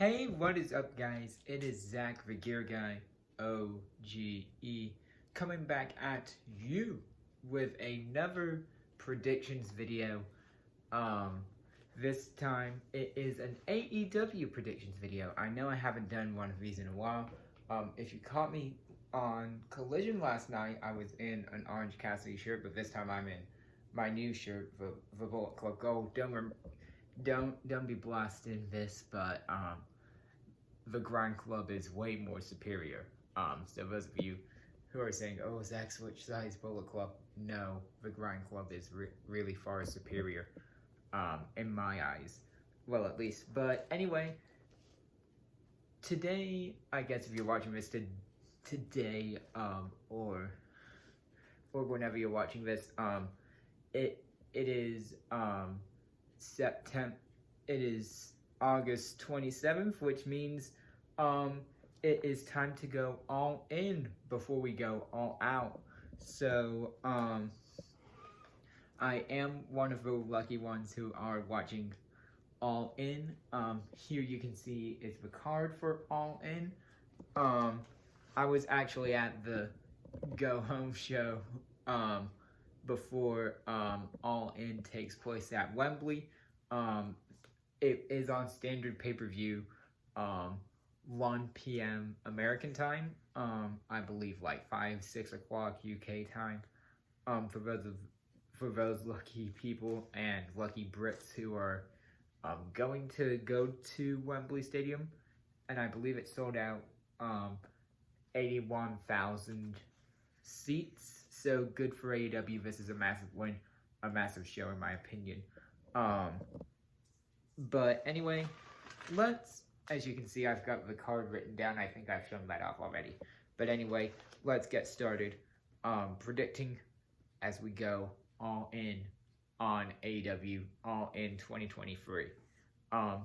Hey, what is up, guys? It is Zach the Gear Guy, OGE, coming back at you with another predictions video. This time it is an AEW predictions video. I know I haven't done one of these in a while. If you caught me on Collision last night, I was in an Orange Cassidy shirt, but this time I'm in my new shirt, the Bullet Club Gold. Don't be blasting this, but the Grind Club is way more superior. So those of you who are saying, "Oh, Zach, switch sides, Bullet Club," no, the Grind Club is really far superior, in my eyes. Well, at least. But anyway, today, I guess if you're watching this today, or whenever you're watching this, it is September. It is August 27th, which means it is time to go all in before we go all out. So I am one of the lucky ones who are watching All In. Here you can see is the card for All In. I was actually at the Go Home show before All In takes place at Wembley. It is on standard pay-per-view, 1 p.m. American time. I believe like 5-6 o'clock UK time. For those lucky people and lucky Brits who are going to go to Wembley Stadium, and I believe it sold out 81,000 seats. So good for AEW. This is a massive win, a massive show in my opinion. But anyway, as you can see, I've got the card written down. I think I've shown that off already. But anyway, let's get started predicting as we go all in on AEW All In 2023.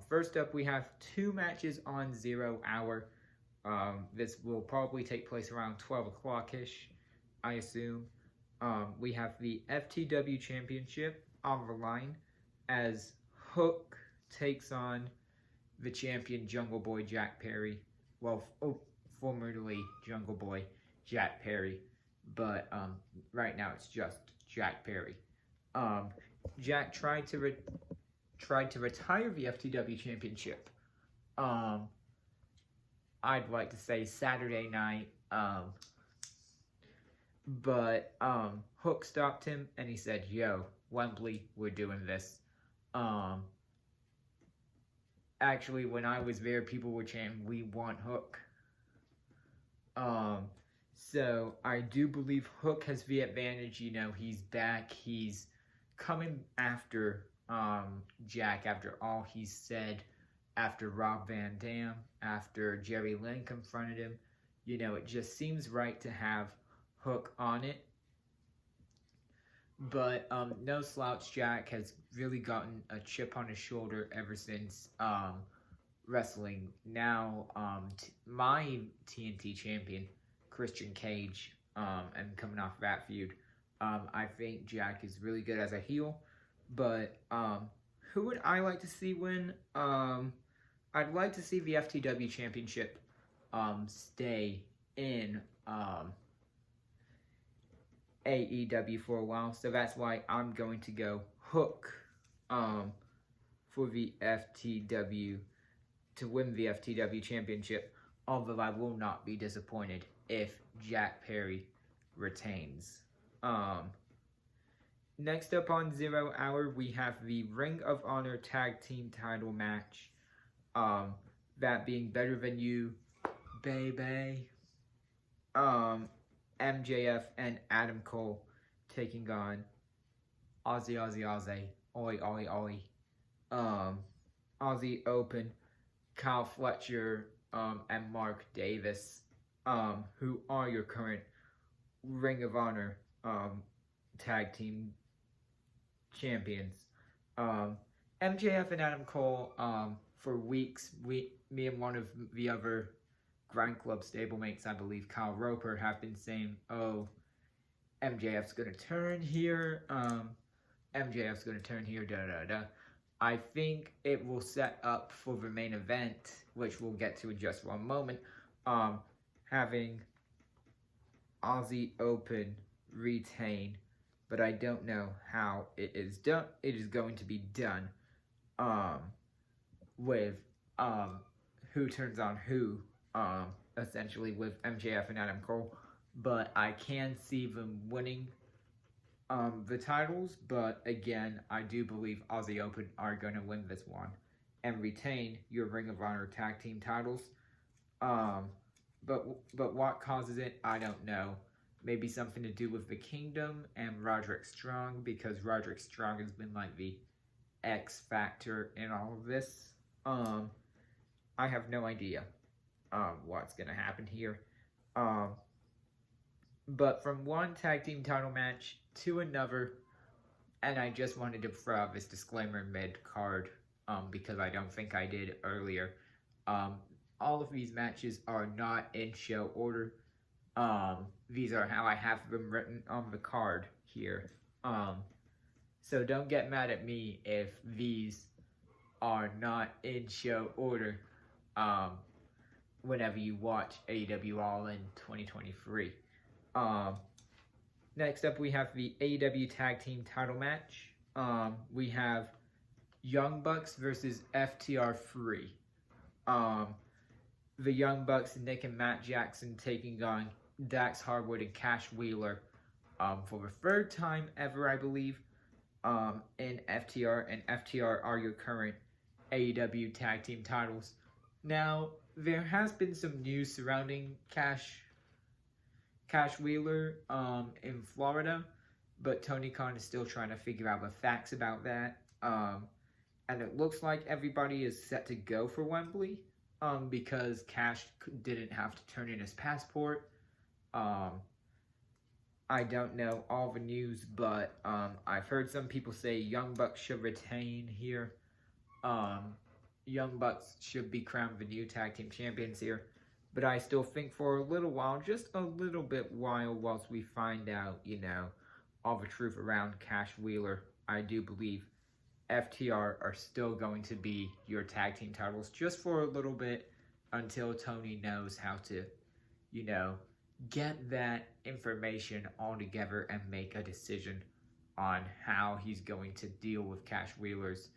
First up, we have 2 matches on 0 hour. This will probably take place around 12 o'clock-ish, I assume. We have the FTW Championship on the line as Hook takes on the champion Jungle Boy Jack Perry. Well, formerly Jungle Boy Jack Perry, but right now it's just Jack Perry. Jack tried to retire the FTW Championship. I'd like to say Saturday night. But Hook stopped him and he said, "Yo, Wembley, we're doing this." Actually, when I was there, people were chanting, "We want Hook." So I do believe Hook has the advantage. You know, he's back. He's coming after Jack after all he said, after Rob Van Dam, after Jerry Lynn confronted him. You know, it just seems right to have Hook on it. But no slouch, Jack has really gotten a chip on his shoulder ever since wrestling. Now my TNT champion, Christian Cage, and coming off that feud, I think Jack is really good as a heel. But who would I like to see win? I'd like to see the FTW Championship stay in AEW for a while, so that's why I'm going to go Hook for the FTW, to win the FTW Championship, although I will not be disappointed if Jack Perry retains. Next up on 0 hour, we have the Ring of Honor Tag Team title match, that being Better Than You, baby. MJF and Adam Cole taking on Aussie, Oi, Oi, Oi. Aussie Open, Kyle Fletcher, and Mark Davis, who are your current Ring of Honor tag team champions. MJF and Adam Cole, for weeks, me and one of the other Grind Club stablemates, I believe Kyle Roper, have been saying, "Oh, MJF's gonna turn here, MJF's gonna turn here, da da da." I think it will set up for the main event, which we'll get to in just one moment, having Aussie Open retain, but I don't know how it is done. It is going to be done, with, who turns on who, essentially with MJF and Adam Cole, but I can see them winning, the titles, but again, I do believe Aussie Open are going to win this one and retain your Ring of Honor tag team titles. But what causes it, I don't know. Maybe something to do with the Kingdom and Roderick Strong, because Roderick Strong has been like the X factor in all of this. I have no idea what's gonna happen here. But from one tag team title match to another, and I just wanted to throw out this disclaimer mid-card, because I don't think I did earlier. All of these matches are not in show order. These are how I have them written on the card here. So don't get mad at me if these are not in show order, whenever you watch AEW All In 2023. Next up, we have the AEW Tag Team title match. We have Young Bucks versus FTR3. The Young Bucks, Nick and Matt Jackson, taking on Dax Harwood and Cash Wheeler, for the third time ever, I believe, in FTR, and FTR are your current AEW Tag Team titles. Now, there has been some news surrounding Cash Wheeler, in Florida, but Tony Khan is still trying to figure out the facts about that. And it looks like everybody is set to go for Wembley, because Cash didn't have to turn in his passport. I don't know all the news, but I've heard some people say Young Bucks should retain here. Young Bucks should be crowned the new tag team champions here. But I still think for a little while, just a little bit while, whilst we find out, all the truth around Cash Wheeler, I do believe FTR are still going to be your tag team titles just for a little bit until Tony knows how to, get that information all together and make a decision on how he's going to deal with Cash Wheeler's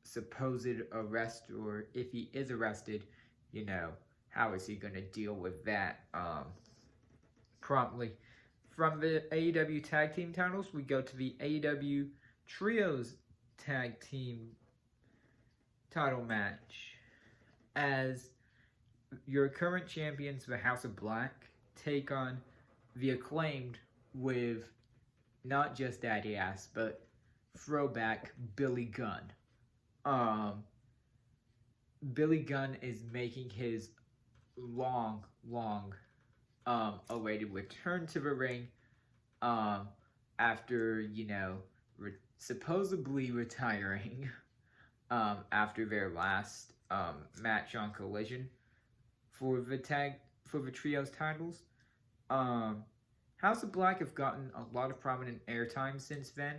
supposed arrest, or if he is arrested, how is he going to deal with that promptly. From the AEW Tag Team titles, we go to the AEW Trios Tag Team title match, as your current champions, the House of Black, take on the Acclaimed with not just Daddy Ass, but throwback Billy Gunn. Billy Gunn is making his long awaited return to the ring, after, supposedly retiring, after their last, match on Collision for the Trios titles. House of Black have gotten a lot of prominent airtime since then,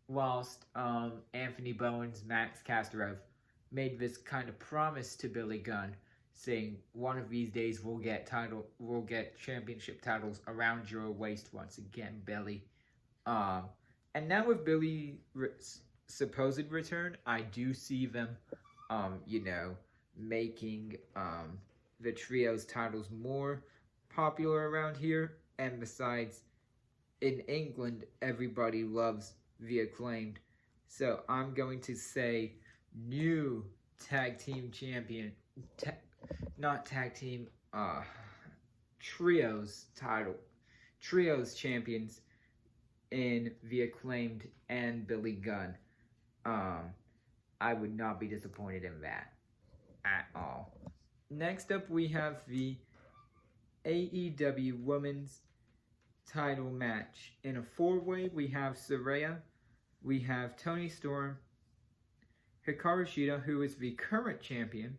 whilst Anthony Bowens, Max Kasparov made this kind of promise to Billy Gunn, saying one of these days we'll get championship titles around your waist once again, Billy. And now with Billy's supposed return, I do see them, making the Trios titles more popular around here. And besides, in England, everybody loves the Acclaimed. So I'm going to say new tag team champion, Trios champions in the Acclaimed and Billy Gunn. I would not be disappointed in that at all. Next up, we have the AEW Women's title match. In a four-way, we have Saraya, we have Toni Storm, Hikaru Shida, who is the current champion,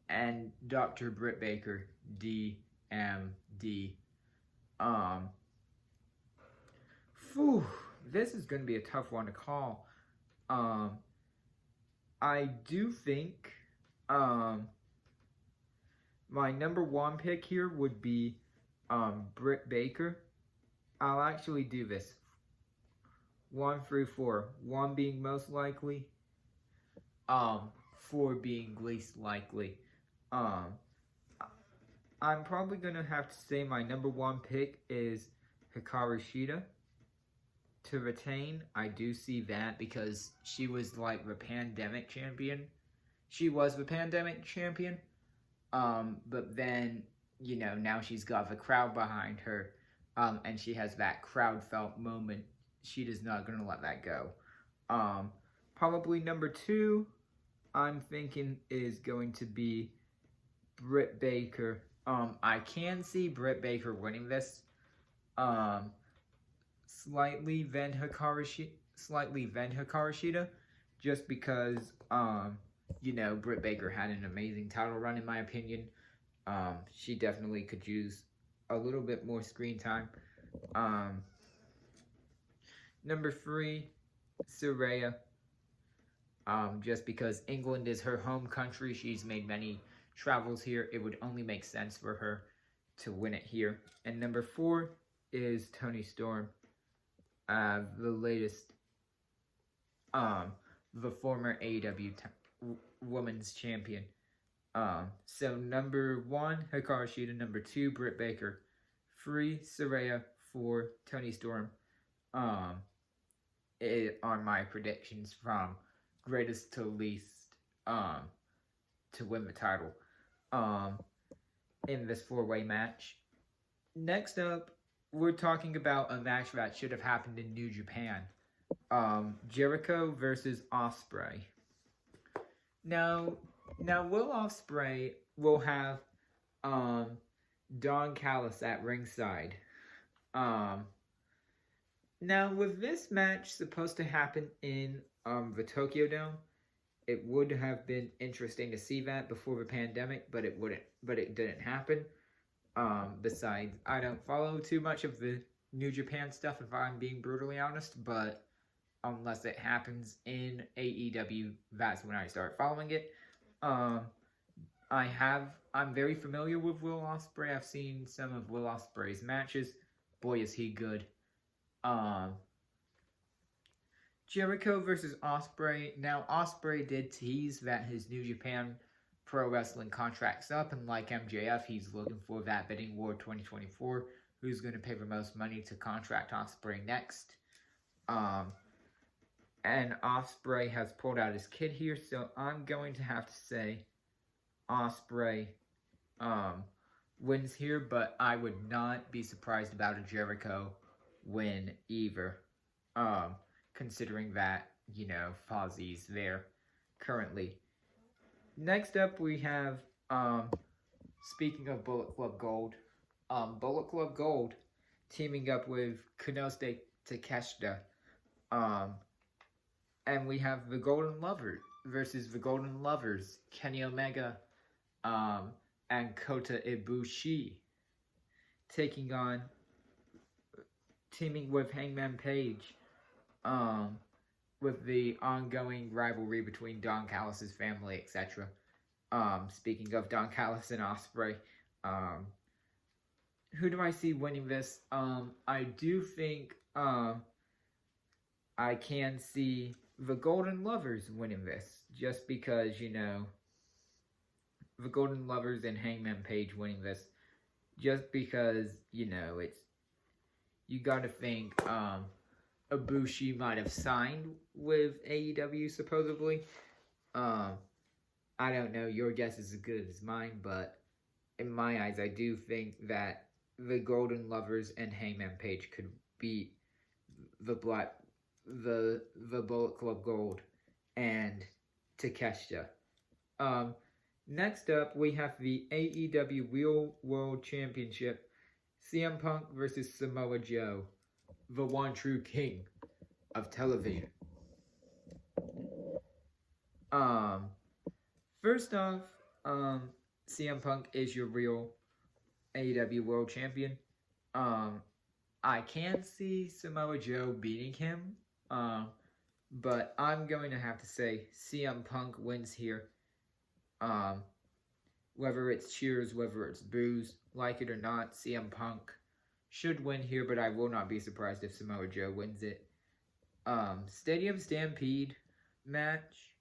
and Dr. Britt Baker, DMD. this is going to be a tough one to call. I do think my number one pick here would be Britt Baker. I'll actually do this 1 through 4. 1 being most likely, 4 being least likely. I'm probably gonna have to say my number one pick is Hikaru Shida to retain. I do see that because she was like the pandemic champion. She was the pandemic champion. But then, you know, now she's got the crowd behind her. And she has that crowd felt moment. Shida's not gonna let that go. Probably number 2, I'm thinking is going to be Britt Baker. I can see Britt Baker winning this. Slightly then Hikaru Shida, just because you know, Britt Baker had an amazing title run in my opinion. She definitely could use a little bit more screen time. Number 3, Saraya. Just because England is her home country, she's made many travels here. It would only make sense for her to win it here. And number 4 is Toni Storm, the latest, the former AEW Women's Champion. So number 1, Hikaru Shida. Number 2, Britt Baker. 3, Saraya. 4, Toni Storm. It are my predictions from greatest to least to win the title in this 4-way match. Next up, we're talking about a match that should have happened in New Japan. Jericho versus Ospreay. Now Will Ospreay will have Don Callis at ringside. Now, with this match supposed to happen in the Tokyo Dome, it would have been interesting to see that before the pandemic, but it didn't happen. Besides, I don't follow too much of the New Japan stuff, if I'm being brutally honest, but unless it happens in AEW, that's when I start following it. I'm very familiar with Will Ospreay. I've seen some of Will Ospreay's matches. Boy, is he good. Jericho versus Ospreay. Now, Ospreay did tease that his New Japan Pro Wrestling contract's up, and like MJF, he's looking for that bidding war 2024. Who's going to pay the most money to contract Ospreay next? And Ospreay has pulled out his kid here, so I'm going to have to say Ospreay wins here, but I would not be surprised about a Jericho win either, considering that, you know, Fozzie's there currently. Next up, we have, speaking of Bullet Club Gold, Bullet Club Gold teaming up with Konosuke Takeshita, and we have the Golden Lover versus the Golden Lovers, Kenny Omega, and Kota Ibushi, teaming with Hangman Page, with the ongoing rivalry between Don Callis' family, etc. Speaking of Don Callis and Ospreay, who do I see winning this? I do think I can see the Golden Lovers winning this, just because, you know, the Golden Lovers and Hangman Page winning this, just because, you know, you gotta think, Ibushi might have signed with AEW, supposedly. I don't know, your guess is as good as mine, but in my eyes, I do think that the Golden Lovers and Hangman Page could beat the Bullet Club Gold and Takeshita. Next up, we have the AEW Real World Championship, CM Punk versus Samoa Joe, the one true king of television. First off, CM Punk is your real AEW World Champion. I can see Samoa Joe beating him, but I'm going to have to say CM Punk wins here. Whether it's cheers, whether it's boos, like it or not, CM Punk should win here, but I will not be surprised if Samoa Joe wins it. Stadium Stampede match.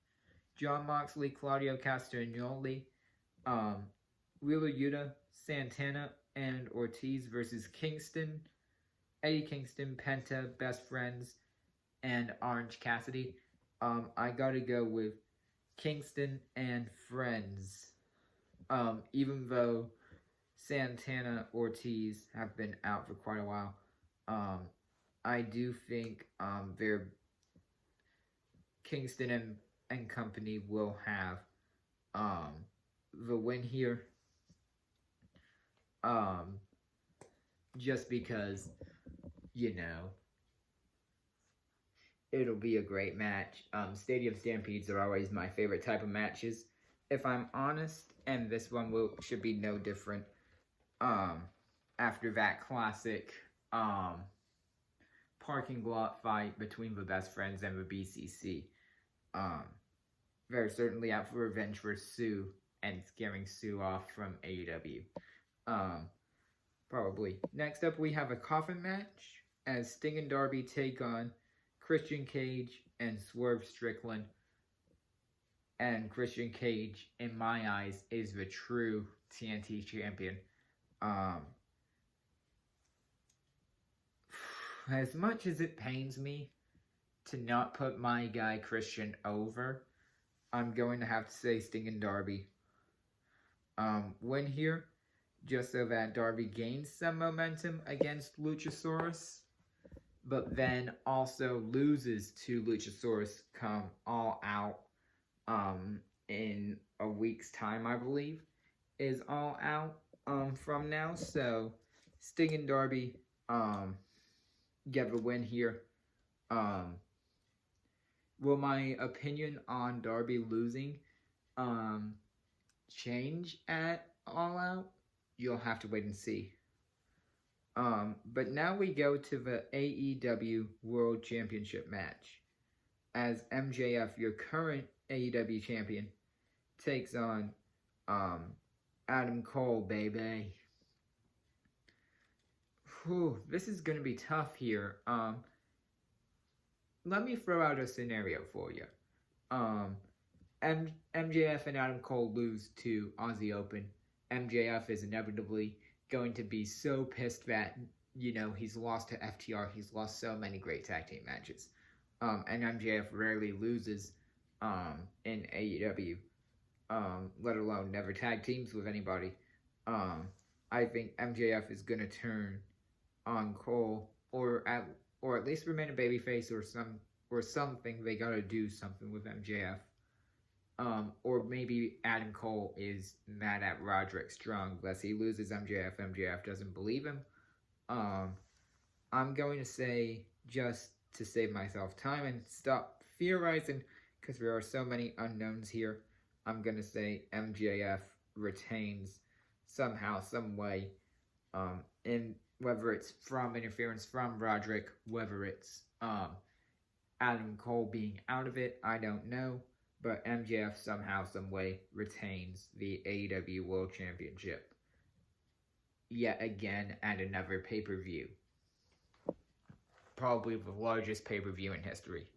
Jon Moxley, Claudio Castagnoli, Wheeler Yuta, Santana, and Ortiz versus Kingston, Eddie Kingston, Penta, Best Friends, and Orange Cassidy. I gotta go with Kingston and Friends. Even though Santana, Ortiz have been out for quite a while, I do think they're Kingston and company will have the win here. Just because, you know, it'll be a great match. Stadium Stampedes are always my favorite type of matches, if I'm honest, and this one should be no different. After that classic parking lot fight between the Best Friends and the BCC. They're certainly out for revenge for Sue and scaring Sue off from AEW. Probably. Next up, we have a Coffin match as Sting and Darby take on Christian Cage and Swerve Strickland. And Christian Cage, in my eyes, is the true TNT champion. As much as it pains me to not put my guy Christian over, I'm going to have to say Sting and Darby win here, just so that Darby gains some momentum against Luchasaurus, but then also loses to Luchasaurus come All Out in a week's time, I believe, is All Out from now. So Sting and Darby get the win here. Will my opinion on Darby losing change at All Out? You'll have to wait and see. But now we go to the AEW World Championship match, as MJF, your current AEW champion, takes on Adam Cole, baby. Whew, this is going to be tough here. Let me throw out a scenario for you. MJF and Adam Cole lose to Aussie Open. MJF is inevitably going to be so pissed that, you know, he's lost to FTR. He's lost so many great tag team matches. And MJF rarely loses in AEW, let alone never tag teams with anybody. I think MJF is going to turn on Cole, or at least remain a babyface, or something. They gotta do something with MJF. Or maybe Adam Cole is mad at Roderick Strong, lest he loses MJF. MJF doesn't believe him. I'm going to say, just to save myself time and stop theorizing, because there are so many unknowns here, I'm going to say MJF retains somehow, some way, in whether it's from interference from Roderick, whether it's Adam Cole being out of it, I don't know. But MJF somehow, some way retains the AEW World Championship yet again at another pay-per-view. Probably the largest pay-per-view in history.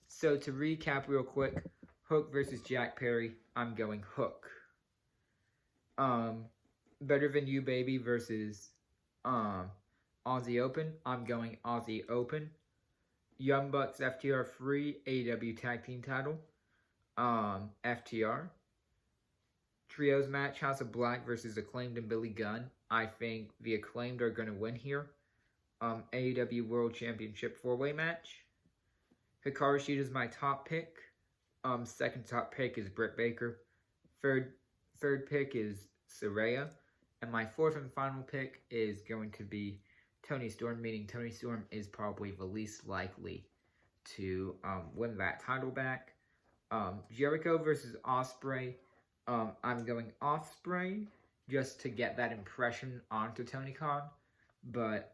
So to recap real quick, Hook versus Jack Perry, I'm going Hook. Better Than You Baby versus Aussie Open, I'm going Aussie Open. Young Bucks FTR free AEW Tag Team title, FTR. Trios match, House of Black versus Acclaimed and Billy Gunn. I think the Acclaimed are going to win here. AEW World Championship 4-way match. Hikaru Shida is my top pick. Second top pick is Britt Baker. Third pick is Saraya. And my fourth and final pick is going to be Toni Storm, meaning Toni Storm is probably the least likely to win that title back. Jericho versus Ospreay. I'm going Ospreay just to get that impression onto Tony Khan. but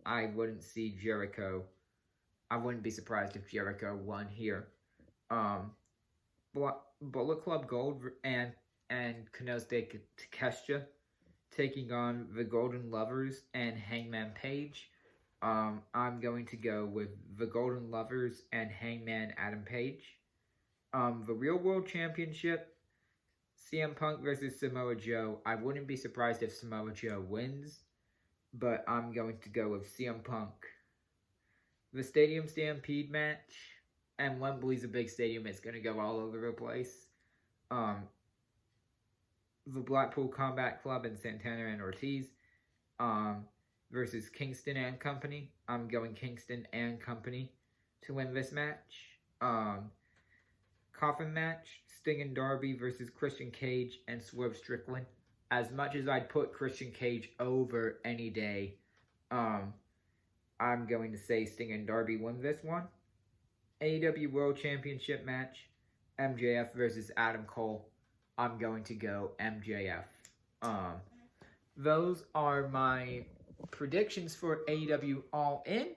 I wouldn't see Jericho. I wouldn't be surprised if Jericho won here. Bullet Club Gold and Konosuke Takeshita taking on the Golden Lovers and Hangman Page. I'm going to go with the Golden Lovers and Hangman Adam Page. The Real World Championship, CM Punk versus Samoa Joe. I wouldn't be surprised if Samoa Joe wins, but I'm going to go with CM Punk. The Stadium Stampede match, and Wembley's a big stadium, it's going to go all over the place. The Blackpool Combat Club and Santana and Ortiz versus Kingston and Company. I'm going Kingston and Company to win this match. Coffin match, Sting and Darby versus Christian Cage and Swerve Strickland. As much as I'd put Christian Cage over any day, I'm going to say Sting and Darby win this one. AEW World Championship match, MJF versus Adam Cole. I'm going to go MJF. Those are my predictions for AEW All In.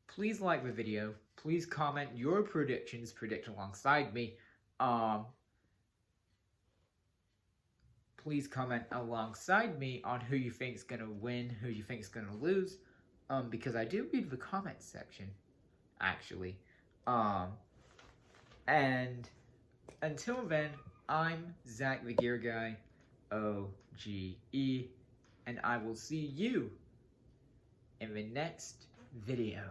Please like the video. Please comment your predictions. Predict alongside me. Please comment alongside me on who you think's gonna win, who you think's gonna lose. Because I do read the comment section, actually. And until then, I'm Zach the Gear Guy, OGE, and I will see you in the next video.